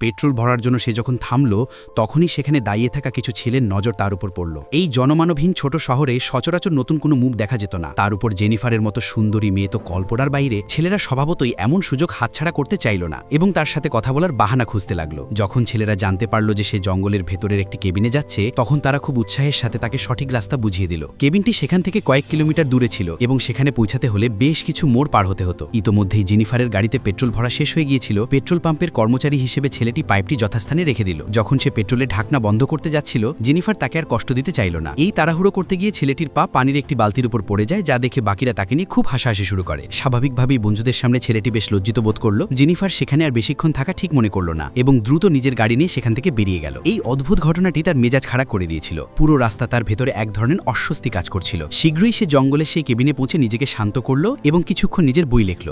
Petrol ভরার জন্য সে যখন থামল তখনই সেখানে দাঁড়িয়ে থাকা কিছু ছেলের নজর তার উপর পড়ল। এই জনমানবহীন ছোট শহরে সচরাচর নতুন কোনো মুখ দেখা যেত না। তার উপর জেনিফারের মতো সুন্দরী মেয়ে তো কল্পনার বাইরে। ছেলেরা স্বভাবতই এমন সুযোগ হাতছাড়া করতে চাইল না এবং তার সাথে কথা বলার বাহানা খুঁজতে লাগলো। যখন ছেলেরা জানতে পারল যে সে জঙ্গলের ভেতরের একটি কেবিনে যাচ্ছে, তখন তারা খুব উৎসাহের সাথে তাকে সঠিক রাস্তা বুঝিয়ে দিল। কেবিনটি সেখান থেকে কয়েক কিলোমিটার দূরে ছিল এবং সেখানে পৌঁছাতে হলে বেশ কিছু মোড় পার হতে হতো। ইতোমধ্যেই জেনিফারের গাড়িতে পেট্রোল ভরা শেষ হয়ে গিয়েছিল। পেট্রোল পাম্পের কর্মচারী হিসেবে ছেলেটি পাইপটি যথাস্থানে রেখে দিল। যখন সে পেট্রোলের ঢাকনা বন্ধ করতে যাচ্ছিল, জেনিফার তাকে আর কষ্ট দিতে চাইল না। এই তাড়াহুড়ো করতে গিয়ে ছেলেটির পা পানির একটি বালতির উপর পড়ে যায়, যা দেখে বাকিরা তাকে নিয়ে খুব হাসাহাসি শুরু করে। স্বাভাবিকভাবেই বন্ধুদের সামনে ছেলেটি বেশ লজ্জিত বোধ করল। জেনিফার সেখানে আর বেশিক্ষণ থাকা ঠিক মনে করল না এবং দ্রুত নিজের গাড়ি নিয়ে সেখান থেকে বেরিয়ে গেল। এই অদ্ভুত ঘটনাটি তার মেজাজ খারাপ করে দিয়েছিল। পুরো রাস্তা তার ভেতরে এক ধরনের অস্বস্তি কাজ করছিল। শীঘ্রই সে জঙ্গলের সেই কেবিনে পৌঁছে নিজেকে শান্ত করল এবং কিছুক্ষণ নিজের বই লিখল।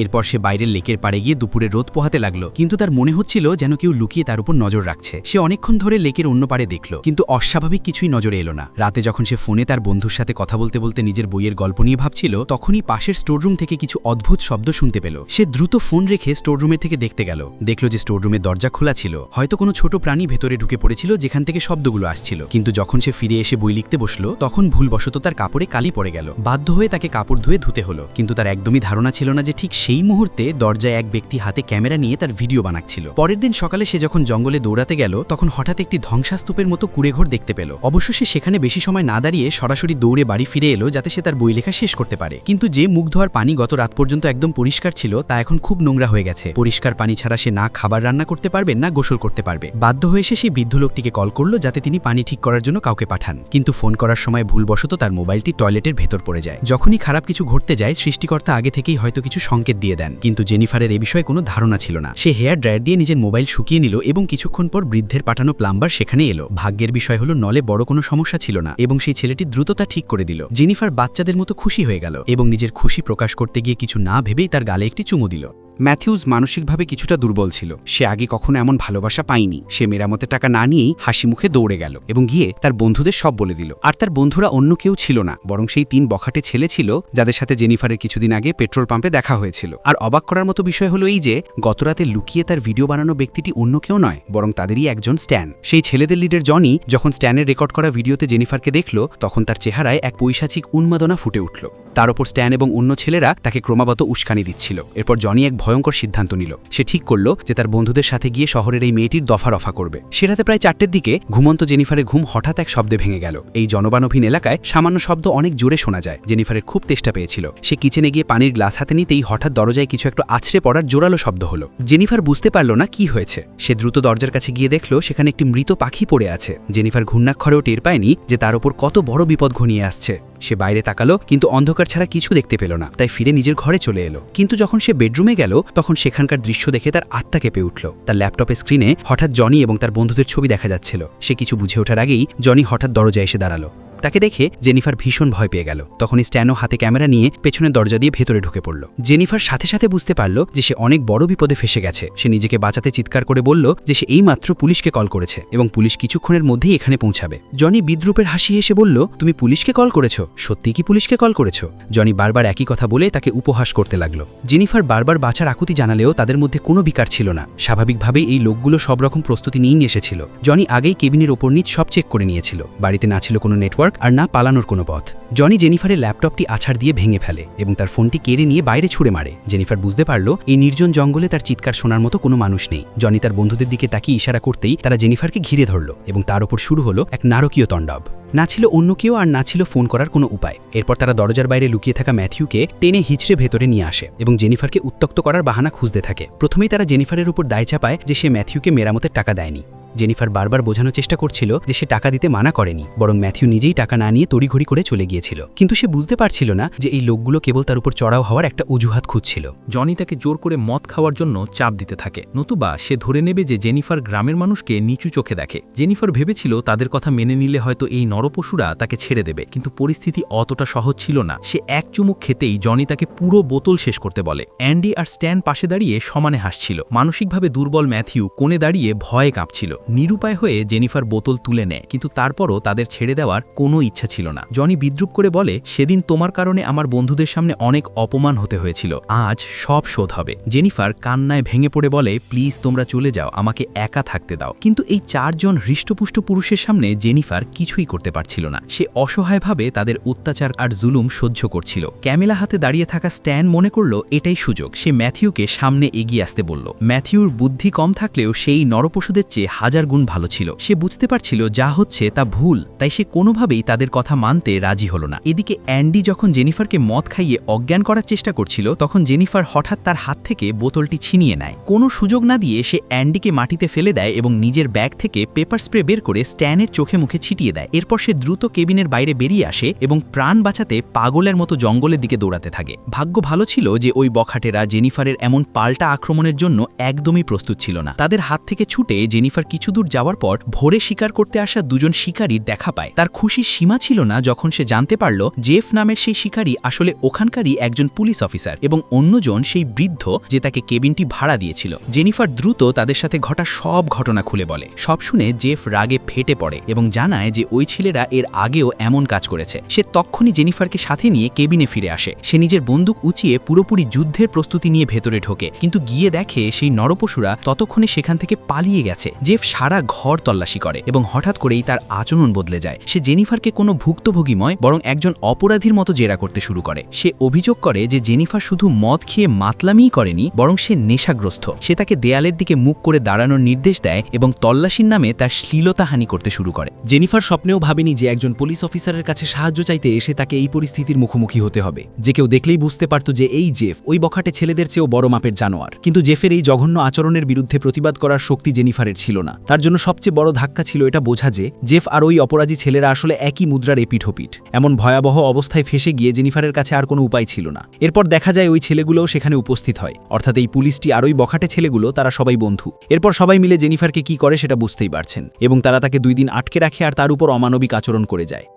এরপর সে বাইরের লেকের পাড়ে গিয়ে দুপুরে রোদ পোহাতে লাগলো, কিন্তু তার মনে হচ্ছিল যেন কেউ লুকিয়ে তার উপর নজর রাখছে। সে অনেকক্ষণ ধরে লেকের অন্য পাড়ে দেখল, কিন্তু অস্বাভাবিক কিছুই নজরে এলো না। রাতে যখন সে ফোনে তার বন্ধুর সাথে কথা বলতে বলতে নিজের বইয়ের গল্প নিয়ে ভাবছিল, তখনই পাশের স্টোররুম থেকে কিছু অদ্ভুত শব্দ শুনতে পেল। সে দ্রুত ফোন রেখে স্টোররুমের থেকে দেখতে গেল। দেখল যে স্টোররুমের দরজা খোলা ছিল। হয়তো কোনো ছোট প্রাণী ভেতরে ঢুকে পড়েছিল যেখান থেকে শব্দগুলো আসছিল। কিন্তু যখন সে ফিরে এসে বই লিখতে বসলো, তখন ভুলবশত তার কাপড়ে কালি পড়ে গেল। বাধ্য হয়ে তাকে কাপড় ধুয়ে ধুতে হলো, কিন্তু তার একদমই ধারণা ছিল না যে ঠিক সেই মুহূর্তে দরজায় এক ব্যক্তি হাতে ক্যামেরা নিয়ে তার ভিডিও বানাচ্ছিল। পরের দিন সকালে সে যখন জঙ্গলে দৌড়াতে গেল, তখন হঠাৎ একটি ধ্বংসাস্তূপের মতো কুড়েঘর দেখতে পেল। অবশ্য সে সেখানে বেশি সময় না দাঁড়িয়ে সরাসরি দৌড়ে বাড়ি ফিরে এলো, যাতে সে তার বই লেখা শেষ করতে পারে। কিন্তু যে মুখ ধোয়ার পানি গত রাত পর্যন্ত একদম পরিষ্কার ছিল, তা এখন খুব নোংরা হয়ে গেছে। পরিষ্কার পানি ছাড়া সে না খাবার রান্না করতে পারবে না গোসল করতে পারবে। বাধ্য হয়ে সে সেই বৃদ্ধ লোকটিকে কল করলো যাতে তিনি পানি ঠিক করার জন্য কাউকে পাঠান। কিন্তু ফোন করার সময় ভুলবশত তার মোবাইলটি টয়লেটের ভেতর পড়ে যায়। যখনই খারাপ কিছু ঘটতে যায়, সৃষ্টিকর্তা আগে থেকেই হয়তো কিছু সংকেত দিয়ে দেন। কিন্তু জেনিফারের এ বিষয়ে কোনো ধারণা ছিল না। সে হেয়ার ড্রায়ার দিয়ে নিজের মোবাইল শুকিয়ে নিল এবং কিছুক্ষণ পর বৃদ্ধের পাঠানো প্লাম্বার সেখানে এলো। ভাগ্যের বিষয় হলো নলে বড় কোনো সমস্যা ছিল না এবং সেই ছেলেটি দ্রুত তা ঠিক করে দিল। জেনিফার বাচ্চাদের মতো খুশি হয়ে গেল এবং নিজের খুশি প্রকাশ করতে গিয়ে কিছু না ভেবেই তার গালে একটি চুমু দিল। ম্যাথিউস মানসিকভাবে কিছুটা দুর্বল ছিল। সে আগে কখনো এমন ভালোবাসা পায়নি। সে মেরামতের টাকা না নিয়েই হাসি মুখে দৌড়ে গেল এবং গিয়ে তার বন্ধুদের সব বলে দিল। আর তার বন্ধুরা অন্য কেউ ছিল না, বরং সেই 3 বখাটে ছেলে ছিল যাদের সাথে জেনিফারের কিছুদিন আগে পেট্রোল পাম্পে দেখা হয়েছিল। আর অবাক করার মতো বিষয় হলো এই যে গতরাতে লুকিয়ে তার ভিডিও বানানো ব্যক্তিটি অন্য কেউ নয়, বরং তাদেরই একজন স্ট্যান। সেই ছেলেদের লিডার জনি যখন স্ট্যানের রেকর্ড করা ভিডিওতে জেনিফারকে দেখল, তখন তার চেহারায় এক পৈশাচিক উন্মাদনা ফুটে উঠল। তার ওপর স্ট্যান এবং অন্য ছেলেরা তাকে ক্রমাগত উস্কানি দিচ্ছিল। এরপর জনি এক ভয়ঙ্কর সিদ্ধান্ত নিল। সে ঠিক করল যে তার বন্ধুদের সাথে গিয়ে শহরের এই মেয়েটির দফা রফা করবে। সে রাতে প্রায় 4টের দিকে ঘুমন্ত জেনিফারের ঘুম হঠাৎ এক শব্দে ভেঙে গেল। এই জনবানহীন এলাকায় সামান্য শব্দ অনেক জোরে শোনা যায়। জেনিফারের খুব তেষ্টা পেয়েছিল। সে কিচেনে গিয়ে পানির গ্লাস হাতে নিতেই হঠাৎ দরজায় কিছু একটা আছড়ে পড়ার জোরালো শব্দ হলো। জেনিফার বুঝতে পারল না কি হয়েছে। সে দ্রুত দরজার কাছে গিয়ে দেখল সেখানে একটি মৃত পাখি পড়ে আছে। জেনিফার ঘূর্ণাক্ষরেও টের পায়নি যে তার ওপর কত বড় বিপদ ঘনিয়ে আসছে। সে বাইরে তাকালো, কিন্তু অন্ধকার ছাড়া কিছু দেখতে পেল না। তাই ফিরে নিজের ঘরে চলে এলো। কিন্তু যখন সে বেডরুমে গেল, তখন সেখানকার দৃশ্য দেখে তার আত্মা কেঁপে উঠল। তার ল্যাপটপের স্ক্রিনে হঠাৎ জনি এবং তার বন্ধুদের ছবি দেখা যাচ্ছিল। সে কিছু বুঝে ওঠার আগেই জনি হঠাৎ দরজায় এসে দাঁড়ালো। তাকে দেখে জেনিফার ভীষণ ভয় পেয়ে গেল। তখনই স্ট্যানও হাতে ক্যামেরা নিয়ে পেছনের দরজা দিয়ে ভেতরে ঢুকে পড়ল। জেনিফার সাথে সাথে বুঝতে পারল যে সে অনেক বড় বিপদে ফেসে গেছে। সে নিজেকে বাঁচাতে চিৎকার করে বলল যে সে এইমাত্র পুলিশকে কল করেছে এবং পুলিশ কিছুক্ষণের মধ্যেই এখানে পৌঁছাবে। জনি বিদ্রুপের হাসি হেসে বলল, তুমি পুলিশকে কল করেছ? সত্যি কি পুলিশকে কল করেছ? জনি বারবার একই কথা বলে তাকে উপহাস করতে লাগলো। জেনিফার বারবার বাঁচার আকুতি জানালেও তাদের মধ্যে কোনো বিকার ছিল না। স্বাভাবিকভাবেই এই লোকগুলো সব রকম প্রস্তুতি নিয়ে এসেছিল। জনি আগেই কেবিনের ওপর নিচ সব চেক করে নিয়েছিল। বাড়িতে না ছিল কোনো নেটওয়ার্ক আর না পালানোর কোনো পথ। জনি জেনিফারের ল্যাপটপটি আছাড় দিয়ে ভেঙে ফেলে এবং তার ফোনটি কেড়ে নিয়ে বাইরে ছুড়ে মারে। জেনিফার বুঝতে পারল এই নির্জন জঙ্গলে তার চিৎকার শোনার মতো কোনো মানুষ নেই। জনি তার বন্ধুদের দিকে তাকিয়ে ইশারা করতেই তারা জেনিফারকে ঘিরে ধরল এবং তার ওপর শুরু হলো এক নারকীয় তাণ্ডব। না ছিল অন্য কেউ আর না ছিল ফোন করার কোনো উপায়। এরপর তারা দরজার বাইরে লুকিয়ে থাকা ম্যাথিউকে টেনে হিচড়ে ভেতরে নিয়ে আসে এবং জেনিফারকে উত্ত্যক্ত করার বাহানা খুঁজতে থাকে। প্রথমেই তারা জেনিফারের উপর দায় চাপায় যে সে ম্যাথিউকে মেরামতের টাকা দেয়নি। জেনিফার বারবার বোঝানোর চেষ্টা করছিল যে সে টাকা দিতে মানা করেনি, বরং ম্যাথিউ নিজেই টাকা না নিয়ে তড়িঘড়ি করে চলে গিয়েছিল। কিন্তু সে বুঝতে পারছিল না যে এই লোকগুলো কেবল তার উপর চড়াও হওয়ার একটা অজুহাত খুঁজছিল। জনি তাকে জোর করে মদ খাওয়ার জন্য চাপ দিতে থাকে, নতুবা সে ধরে নেবে যে জেনিফার গ্রামের মানুষকে নিচু চোখে দেখে। জেনিফার ভেবেছিল তাদের কথা মেনে নিলে হয়তো এই নরপশুরা তাকে ছেড়ে দেবে, কিন্তু পরিস্থিতি অতটা সহজ ছিল না। সে এক চুমুক খেতেই জনি তাকে পুরো বোতল শেষ করতে বলে। অ্যান্ডি আর স্ট্যান পাশে দাঁড়িয়ে সমানে হাসছিল। মানসিকভাবে দুর্বল ম্যাথিউ কোণে দাঁড়িয়ে ভয়ে কাঁপছিল। নিরুপায় হয়ে জেনিফার বোতল তুলে নেয়, কিন্তু তারপরও তাদের ছেড়ে দেওয়ার কোনো ইচ্ছা ছিল না। জনি বিদ্রুপ করে বলে, সেদিন তোমার কারণে আমার বন্ধুদের সামনে অনেক অপমান হতে হয়েছিল, আজ সব শোধ হবে। জেনিফার কান্নায় ভেঙে পড়ে বলে, প্লিজ তোমরা চলে যাও, আমাকে একা থাকতে দাও। কিন্তু এই 4 জন হৃষ্টপুষ্ট পুরুষের সামনে জেনিফার কিছুই করতে পারছিল না। সে অসহায়ভাবে তাদের অত্যাচার আর জুলুম সহ্য করছিল। ক্যামেলা হাতে দাঁড়িয়ে থাকা স্ট্যান মনে করল এটাই সুযোগ। সে ম্যাথিউকে সামনে এগিয়ে আসতে বলল। ম্যাথিউর বুদ্ধি কম থাকলেও সেই নরপশুদের চেয়ে 1000 গুণ ভালো ছিল। সে বুঝতে পারছিল যা হচ্ছে তা ভুল, তাই সে কোনোভাবেই তাদের কথা মানতে রাজি হল না। এদিকে অ্যান্ডি যখন জেনিফারকে মদ খাইয়ে অজ্ঞান করার চেষ্টা করছিল, তখন জেনিফার হঠাৎ তার হাত থেকে বোতলটি ছিনিয়ে নেয়। কোনো সুযোগ না দিয়ে সে অ্যান্ডিকে মাটিতে ফেলে দেয় এবং নিজের ব্যাগ থেকে পেপার স্প্রে বের করে স্ট্যানের চোখে মুখে ছিটিয়ে দেয়। এরপর সে দ্রুত কেবিনের বাইরে বেরিয়ে আসে এবং প্রাণ বাঁচাতে পাগলের মতো জঙ্গলের দিকে দৌড়াতে থাকে। ভাগ্য ভালো ছিল যে ওই বখাটেরা জেনিফারের এমন পাল্টা আক্রমণের জন্য একদমই প্রস্তুত ছিল না। তাদের হাত থেকে ছুটে জেনিফার কিছু দূর যাওয়ার পর ভোরে শিকার করতে আসা 2 জন শিকারীর দেখা পায়। তার খুশির সীমা ছিল না যখন সে জানতে পারল জেফ নামের সেই শিকারী আসলে ওখানকারই একজন পুলিশ অফিসার এবং অন্যজন সেই বৃদ্ধ যে তাকে কেবিনটি ভাড়া দিয়েছিল। জেনিফার দ্রুত তাদের সাথে ঘটা সব ঘটনা খুলে বলে। সব শুনে জেফ রাগে ফেটে পড়ে এবং জানায় যে ওই ছেলেরা এর আগেও এমন কাজ করেছে। সে তক্ষুনি জেনিফারকে সাথে নিয়ে কেবিনে ফিরে আসে। সে নিজের বন্দুক উঁচিয়ে পুরোপুরি যুদ্ধের প্রস্তুতি নিয়ে ভেতরে ঢোকে, কিন্তু গিয়ে দেখে সেই নরপশুরা ততক্ষণে সেখান থেকে পালিয়ে গেছে। জেফ সারা ঘর তল্লাশি করে এবং হঠাৎ করেই তার আচরণ বদলে যায়। সে জেনিফারকে কোনো ভুক্তভোগীময় বরং একজন অপরাধীর মতো জেরা করতে শুরু করে। সে অভিযোগ করে যে জেনিফার শুধু মদ খেয়ে মাতলামিই করেনি, বরং সে নেশাগ্রস্ত। সে তাকে দেয়ালের দিকে মুখ করে দাঁড়ানোর নির্দেশ দেয় এবং তল্লাশির নামে তার শ্লীলতাহানি করতে শুরু করে। জেনিফার স্বপ্নেও ভাবেনি যে একজন পুলিশ অফিসারের কাছে সাহায্য চাইতে এসে তাকে এই পরিস্থিতির মুখোমুখি হতে হবে। যে কেউ দেখলেই বুঝতে পারত যে এই জেফ ওই বখাটে ছেলেদের চেয়েও বড় মাপের জানোয়ার। কিন্তু জেফের এই জঘন্য আচরণের বিরুদ্ধে প্রতিবাদ করার শক্তি জেনিফারের ছিল না। তার জন্য সবচেয়ে বড় ধাক্কা ছিল এটা বোঝা যে জেফ আর ওই অপরাধী ছেলেরা আসলে একই মুদ্রার এপিঠোপিঠ। এমন ভয়াবহ অবস্থায় ফেসে গিয়ে জেনিফারের কাছে আর কোনো উপায় ছিল না। এরপর দেখা যায় ওই ছেলেগুলোও সেখানে উপস্থিত হয়, অর্থাৎ এই পুলিশটি আর ওই বখাটে ছেলেগুলো তারা সবাই বন্ধু। এরপর সবাই মিলে জেনিফারকে কি করে সেটা বুঝতেই পারছেন এবং তারা তাকে 2 দিন আটকে রাখে আর তার উপর অমানবিক আচরণ করে যায়।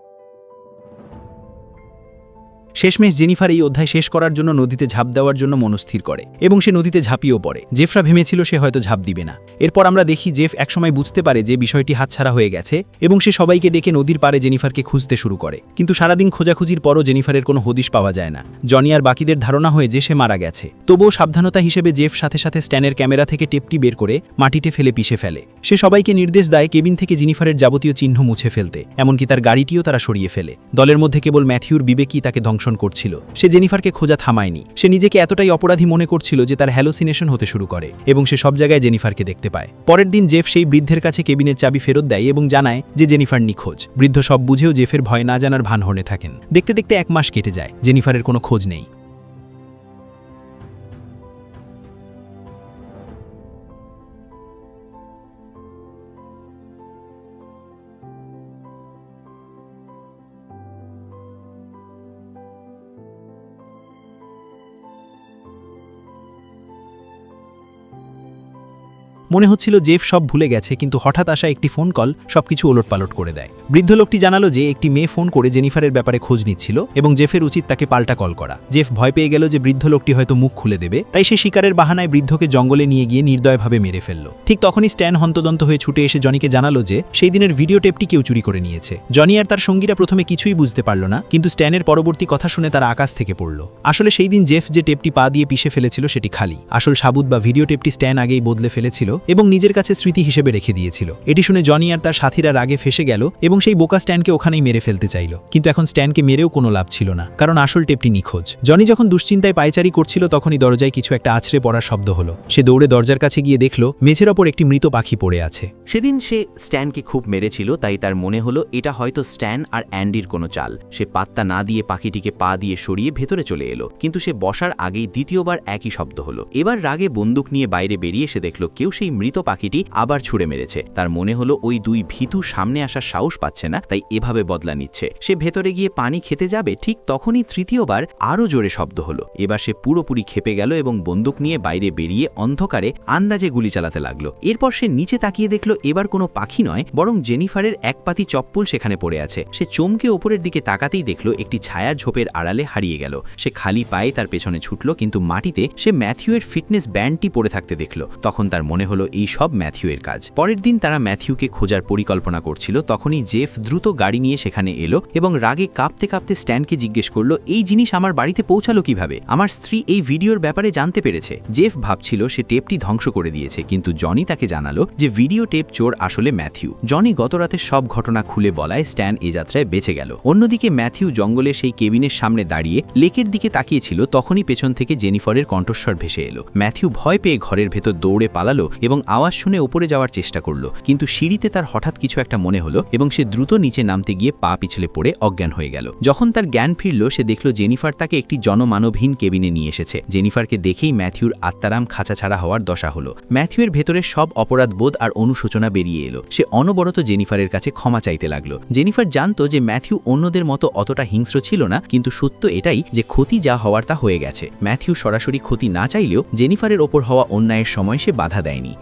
শেষমেশ জেনিফার এই অধ্যায় শেষ করার জন্য নদীতে ঝাঁপ দেওয়ার জন্য মনস্থির করে এবং সে নদীতে ঝাঁপিয়েও পড়ে। জেফরা ভেবেছিল সে হয়তো ঝাঁপ দিবে না। এরপর আমরা দেখি জেফ একসময় বুঝতে পারে যে বিষয়টি হাতছাড়া হয়ে গেছে এবং সে সবাইকে ডেকে নদীর পাড়ে জেনিফারকে খুঁজতে শুরু করে। কিন্তু সারাদিন খোঁজাখুঁজির পরও জেনিফারের কোনো হদিশ পাওয়া যায় না। জনি আর বাকিদের ধারণা হয়ে যে সে মারা গেছে। তবুও সাবধানতা হিসেবে জেফ সাথে সাথে স্ট্যানের ক্যামেরা থেকে টেপটি বের করে মাটিতে ফেলে পিষে ফেলে। সে সবাইকে নির্দেশ দেয় কেবিন থেকে জেনিফারের যাবতীয় চিহ্ন মুছে ফেলতে, এমনকি তার গাড়িটিও তারা সরিয়ে ফেলে। দলের মধ্যে কেবল ম্যাথিউর বিবেকই তাকে ধ্বংসন করছিল। সে জেনিফারকে খোঁজা থামায়নি। সে নিজেকে এতটাই অপরাধী মনে করছিল যে তার হ্যালোসিনেশন হতে শুরু করে এবং সে সব জায়গায় জেনিফারকে দেখতে পায়। পরের দিন জেফ সেই বৃদ্ধের কাছে কেবিনের চাবি ফেরত দেয় এবং জানায় যে জেনিফার নিখোঁজ। বৃদ্ধ সব বুঝেও জেফের ভয় না জানার ভান হনে থাকেন। দেখতে দেখতে 1 মাস কেটে যায়, জেনিফারের কোনো খোঁজ নেই। মনে হচ্ছিল জেফ সব ভুলে গেছে, কিন্তু হঠাৎ আসা একটি ফোন কল সবকিছু ওলটপালট করে দেয়। বৃদ্ধ লোকটি জানালো যে একটি মেয়ে ফোন করে জেনিফারের ব্যাপারে খোঁজ নিচ্ছিল এবং জেফের উচিত তাকে পাল্টা কল করা। জেফ ভয় পেয়ে গেল যে বৃদ্ধ লোকটি হয়তো মুখ খুলে দেবে, তাই সে শিকারের বাহানায় বৃদ্ধকে জঙ্গলে নিয়ে গিয়ে নির্দয়ভাবে মেরে ফেলল। ঠিক তখনই স্ট্যান হন্তদন্ত হয়ে ছুটে এসে জনিকে জানালো যে সেই দিনের ভিডিও টেপটি কেউ চুরি করে নিয়েছে। জনি আর তার সঙ্গীরা প্রথমে কিছুই বুঝতে পারল না, কিন্তু স্ট্যানের পরবর্তী কথা শুনে তারা আকাশ থেকে পড়ল। আসলে সেই দিন জেফ যে টেপটি পা দিয়ে পিষে ফেলেছিল সেটি খালি। আসল সাবুত বা ভিডিও টেপটি স্ট্যান আগেই বদলে ফেলেছিল এবং নিজের কাছে স্মৃতি হিসেবে রেখে দিয়েছিল। এটি শুনে জনি আর তার সাথীরা রাগে ফেসে গেল এবং সেই বোকা স্ট্যানকে ওখানেই মেরে ফেলতে চাইল। কিন্তু এখন স্ট্যানকে মেরেও কোনো লাভ ছিল না, কারণ আসল টেপটি নিখোঁজ। জনি যখন দুশ্চিন্তায় পায়চারি করছিল তখনই দরজায় কিছু একটা আছড়ে পড়ার শব্দ হলো। সে দৌড়ে দরজার কাছে গিয়ে দেখল মেঝের ওপর একটি মৃত পাখি পড়ে আছে। সেদিন সে স্ট্যানকে খুব মেরেছিল, তাই তার মনে হলো এটা হয়তো স্ট্যান আর অ্যান্ডির কোনো চাল। সে পাত্তা না দিয়ে পাখিটিকে পা দিয়ে সরিয়ে ভেতরে চলে এলো, কিন্তু সে বসার আগেই দ্বিতীয়বার একই শব্দ হলো। এবার রাগে বন্দুক নিয়ে বাইরে বেরিয়ে এসে দেখল কেউ সেই মৃত পাখিটি আবার ছুড়ে মেরেছে। তার মনে হলো ওই 2 ভীতু সামনে আসার সাহস পাচ্ছে না, তাই এভাবে বদলা নিচ্ছে। সে ভেতরে গিয়ে পানি খেতে যাবে, ঠিক তখনই তৃতীয়বার আরও জোরে শব্দ হলো। এবার সে পুরোপুরি খেপে গেল এবং বন্দুক নিয়ে বাইরে বেরিয়ে অন্ধকারে আন্দাজে গুলি চালাতে লাগলো। এরপর সে নিচে তাকিয়ে দেখল এবার কোনো পাখি নয়, বরং জেনিফারের এক পাতি চপ্পল সেখানে পড়ে আছে। সে চমকে ওপরের দিকে তাকাতেই দেখল একটি ছায়া ঝোপের আড়ালে হারিয়ে গেল। সে খালি পায়ে তার পেছনে ছুটল, কিন্তু মাটিতে সে ম্যাথিউয়ের ফিটনেস ব্যান্ডটি পড়ে থাকতে দেখল। তখন তার মনে হলো হলো এই সব ম্যাথিউয়ের কাজ। পরের দিন তারা ম্যাথিউকে খোঁজার পরিকল্পনা করছিল, তখনই জেফ দ্রুত গাড়ি নিয়ে সেখানে এলো এবং রাগে কাঁপতে কাঁপতে স্ট্যানকে জিজ্ঞেস করলো, এই জিনিস আমার বাড়িতে পৌঁছালো কিভাবে? আমার স্ত্রী এই ভিডিওর ব্যাপারে জানতে পেরেছে। জেফ ভাবছিল সে টেপটি ধ্বংস করে দিয়েছে, কিন্তু জনি তাকে জানালো যে ভিডিও টেপ চোর আসলে ম্যাথিউ। জনি গতরাতে সব ঘটনা খুলে বলায় স্ট্যান এ যাত্রায় বেঁচে গেল। অন্যদিকে ম্যাথিউ জঙ্গলে সেই কেবিনের সামনে দাঁড়িয়ে লেকের দিকে তাকিয়েছিল, তখনই পেছন থেকে জেনিফারের কণ্ঠস্বর ভেসে এলো। ম্যাথিউ ভয় পেয়ে ঘরের ভেতর দৌড়ে পালালো এবং আওয়াজ শুনে উপরে যাওয়ার চেষ্টা করলো, কিন্তু সিঁড়িতে তার হঠাৎ কিছু একটা মনে হলো এবং সে দ্রুত নিচে নামতে গিয়ে পা পিছলে পড়ে অজ্ঞান হয়ে গেল। যখন তার জ্ঞান ফিরল, সে দেখল জেনিফার তাকে একটি জনমানবহীন কেবিনে নিয়ে এসেছে। জেনিফারকে দেখেই ম্যাথিউর আত্মারাম খাঁচা ছাড়া হওয়ার দশা হলো। ম্যাথিউয়ের ভেতরে সব অপরাধবোধ আর অনুশোচনা বেরিয়ে এলো। সে অনবরত জেনিফারের কাছে ক্ষমা চাইতে লাগলো। জেনিফার জানতো যে ম্যাথিউ অন্যদের মতো অতটা হিংস্র ছিল না, কিন্তু সত্য এটাই যে ক্ষতি যা হওয়ার তা হয়ে গেছে। ম্যাথিউ সরাসরি ক্ষতি না চাইলেও জেনিফারের ওপর হওয়া অন্যায়ের সময় সে বাধা দেয়নি।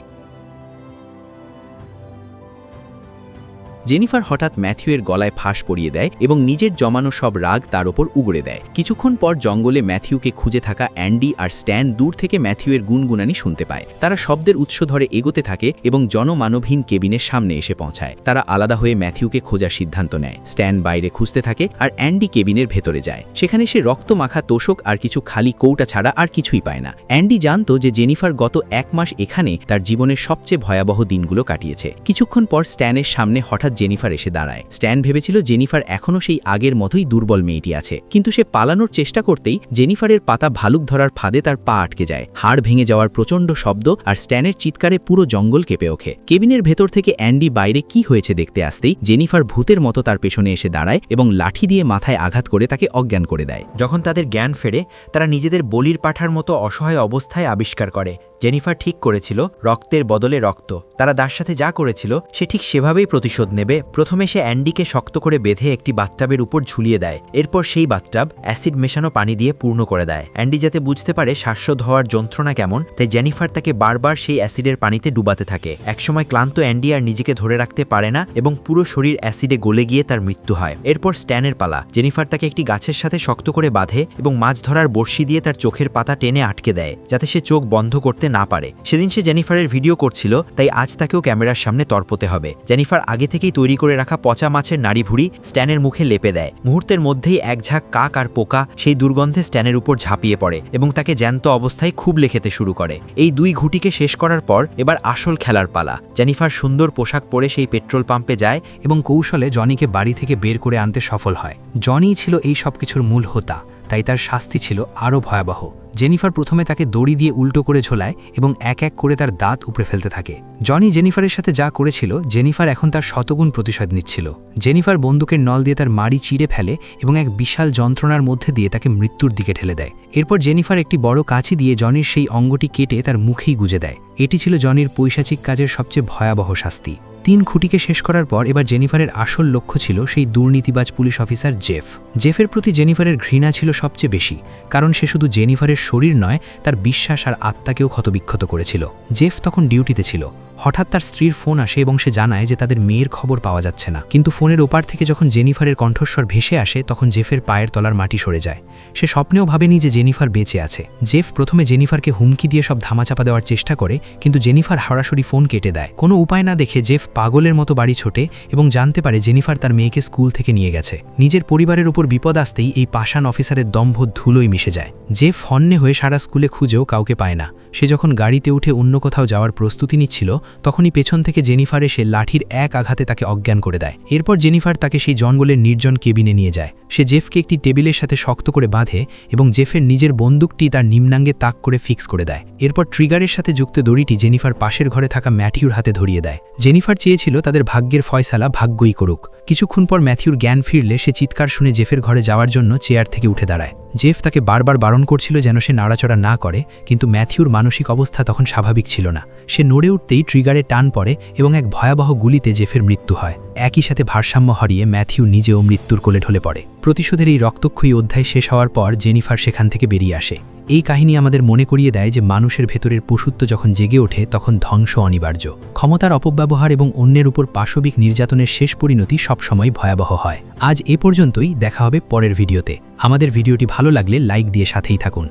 জেনিফার হঠাৎ ম্যাথিউয়ের গলায় ফাঁস পরিয়ে দেয় এবং নিজের জমানো সব রাগ তার ওপর উগড়ে দেয়। কিছুক্ষণ পর জঙ্গলে ম্যাথিউকে খুঁজে থাকা অ্যান্ডি আর স্ট্যান দূর থেকে ম্যাথিউয়ের গুনগুনানি শুনতে পায়। তারা শব্দের উৎস ধরে এগোতে থাকে এবং জনমানবহীন কেবিনের সামনে এসে পৌঁছায়। তারা আলাদা হয়ে ম্যাথিউকে খোঁজার সিদ্ধান্ত নেয়। স্ট্যান বাইরে খুঁজতে থাকে আর অ্যান্ডি কেবিনের ভেতরে যায়। সেখানে সে রক্তমাখা তোষক আর কিছু খালি কৌটা ছাড়া আর কিছুই পায় না। অ্যান্ডি জানতো যে জেনিফার গত 1 মাস এখানে তার জীবনের সবচেয়ে ভয়াবহ দিনগুলো কাটিয়েছে। কিছুক্ষণ পর স্ট্যানের সামনে হঠাৎ জেনিফার এসে দাঁড়ায়। স্ট্যান ভেবেছিল জেনিফার এখনও সেই আগের মতোই দুর্বল মেয়েটি আছে, কিন্তু সে পালানোর চেষ্টা করতেই জেনিফারের পাতা ভালুক ধরার ফাঁদে তার পা আটকে যায়। হাড় ভেঙে যাওয়ার প্রচণ্ড শব্দ আর স্ট্যানের চিৎকারে পুরো জঙ্গল কেঁপে ওঠে। কেবিনের ভেতর থেকে অ্যান্ডি বাইরে কি হয়েছে দেখতে আসতেই জেনিফার ভূতের মতো তার পেছনে এসে দাঁড়ায় এবং লাঠি দিয়ে মাথায় আঘাত করে তাকে অজ্ঞান করে দেয়। যখন তাদের জ্ঞান ফেরে, তারা নিজেদের বলির পাঠার মতো অসহায় অবস্থায় আবিষ্কার করে জেনিফার ঠিক করেছিল রক্তের বদলে রক্ত। তারা তার সাথে যা করেছিল সে ঠিক সেভাবেই প্রতিশোধ নেবে। প্রথমে সে অ্যান্ডিকে শক্ত করে বেঁধে একটি বাথটাবের উপর ঝুলিয়ে দেয়। এরপর সেই বাথটাব অ্যাসিড মেশানো পানি দিয়ে পূর্ণ করে দেয়। অ্যান্ডি যাতে বুঝতে পারে শ্বাসরোধ হওয়ার যন্ত্রণা কেমন, তাই জেনিফার তাকে বারবার সেই অ্যাসিডের পানিতে ডুবাতে থাকে। একসময় ক্লান্ত অ্যান্ডি আর নিজেকে ধরে রাখতে পারে না এবং পুরো শরীর অ্যাসিডে গলে গিয়ে তার মৃত্যু হয়। এরপর স্ট্যানের পালা। জেনিফার তাকে একটি গাছের সাথে শক্ত করে বাঁধে এবং মাছ ধরার বড়শি দিয়ে তার চোখের পাতা টেনে আটকে দেয়, যাতে সে চোখ বন্ধ করতে না পারে। সেদিন সে জেনিফারের ভিডিও করছিল, তাই আজ তাকেও ক্যামেরার সামনে তর্পতে হবে। জেনিফার আগে থেকেই তৈরি করে রাখা পচা মাছের নাড়ি ভুড়ি স্ট্যানের মুখে লেপে দেয়। মুহূর্তের মধ্যেই এক ঝাঁক কাক আর পোকা সেই দুর্গন্ধে স্ট্যানের উপর ঝাঁপিয়ে পড়ে এবং তাকে জ্যান্ত অবস্থায় খুবলে খেতে শুরু করে। এই 2 ঘুঁটিকে শেষ করার পর এবার আসল খেলার পালা। জেনিফার সুন্দর পোশাক পরে সেই পেট্রোল পাম্পে যায় এবং কৌশলে জনিকে বাড়ি থেকে বের করে আনতে সফল হয়। জনিই ছিল এই সব কিছুর মূল হোতা, তাই তার শাস্তি ছিল আরও ভয়াবহ। জেনিফার প্রথমে তাকে দড়ি দিয়ে উল্টো করে ঝোলায় এবং এক এক করে তার দাঁত উপড়ে ফেলতে থাকে। জনি জেনিফারের সাথে যা করেছিল, জেনিফার এখন তার শতগুণ প্রতিশোধ নিচ্ছিল। জেনিফার বন্দুকের নল দিয়ে তার মাড়ি চিড়ে ফেলে এবং এক বিশাল যন্ত্রণার মধ্যে দিয়ে তাকে মৃত্যুর দিকে ঠেলে দেয়। এরপর জেনিফার একটি বড় কাঁচি দিয়ে জনির সেই অঙ্গটি কেটে তার মুখেই গুজে দেয়। এটি ছিল জনির পৈশাচিক কাজের সবচেয়ে ভয়াবহ শাস্তি। 3 খুঁটিকে শেষ করার পর এবার জেনিফারের আসল লক্ষ্য ছিল সেই দুর্নীতিবাজ পুলিশ অফিসার জেফ। জেফের প্রতি জেনিফারের ঘৃণা ছিল সবচেয়ে বেশি, কারণ সে শুধু জেনিফারের শরীর নয়, তার বিশ্বাস আর আত্মাকেও ক্ষতবিক্ষত করেছিল। জেফ তখন ডিউটিতে ছিল। হঠাৎ তার স্ত্রীর ফোন আসে এবং সে জানায় যে তাদের মেয়ের খবর পাওয়া যাচ্ছে না। কিন্তু ফোনের ওপার থেকে যখন জেনিফারের কণ্ঠস্বর ভেসে আসে, তখন জেফের পায়ের তলার মাটি সরে যায়। সে স্বপ্নেও ভাবেনি যে জেনিফার বেঁচে আছে। জেফ প্রথমে জেনিফারকে হুমকি দিয়ে সব ধামাচাপা দেওয়ার চেষ্টা করে, কিন্তু জেনিফার সরাসরি ফোন কেটে দেয়। কোনো উপায় না দেখে জেফ পাগলের মতো বাড়ি ছোটে এবং জানতে পারে জেনিফার তার মেয়েকে স্কুল থেকে নিয়ে গেছে। নিজের পরিবারের উপর বিপদ আসতেই এই পাষাণ অফিসারের দম্ভ ধুলোয় মিশে যায়। জেফ হন্যে হয়ে সারা স্কুলে খুঁজেও কাউকে পায় না। সে যখন গাড়িতে উঠে অন্য কোথাও যাওয়ার প্রস্তুতি নিচ্ছিল, তখনই পেছন থেকে জেনিফার এসে লাঠির এক আঘাতে তাকে অজ্ঞান করে দেয়। এরপর জেনিফার তাকে সেই জঙ্গলের নির্জন কেবিনে নিয়ে যায়। সে জেফকে একটি টেবিলের সাথে শক্ত করে বাঁধে এবং জেফের নিজের বন্দুকটি তার নিম্নাঙ্গে তাক করে ফিক্স করে দেয়। এরপর ট্রিগারের সাথে যুক্ত দড়িটি জেনিফার পাশের ঘরে থাকা ম্যাথিউর হাতে ধরিয়ে দেয়। জেনিফার চেয়েছিল তাদের ভাগ্যের ফয়সালা ভাগ্যই করুক। কিছুক্ষণ পর ম্যাথিউর জ্ঞান ফিরলে সে চিৎকার শুনে জেফের ঘরে যাওয়ার জন্য চেয়ার থেকে উঠে দাঁড়ায়। জেফ তাকে বারবার বারণ করছিল যেন সে নাড়াচড়া না করে, কিন্তু ম্যাথিউর মানসিক অবস্থা তখন স্বাভাবিক ছিল না। সে নড়ে উঠতেই ট্রিগারে টান পড়ে এবং এক ভয়াবহ গুলিতে জেফের মৃত্যু হয়। একই সাথে ভারসাম্য হারিয়ে ম্যাথিউ নিজেও মৃত্যুর কোলে ঢলে পড়ে। প্রতিশোধের এই রক্তক্ষয়ী অধ্যায় শেষ হওয়ার পর জেনিফার সেখান থেকে বেরিয়ে আসে। এই কাহিনী আমাদের মনে করিয়ে দেয় যে মানুষের ভেতরের পশুত্ব যখন জেগে ওঠে, তখন ধ্বংস অনিবার্য। ক্ষমতার অপব্যবহার এবং অন্যের উপর পাশবিক নির্যাতনের শেষ পরিণতি সবসময় ভয়াবহ হয়। আজ এ পর্যন্তই, দেখা হবে পরের ভিডিওতে। আমাদের ভিডিওটি ভালো লাগলে লাইক দিয়ে সাথেই থাকুন।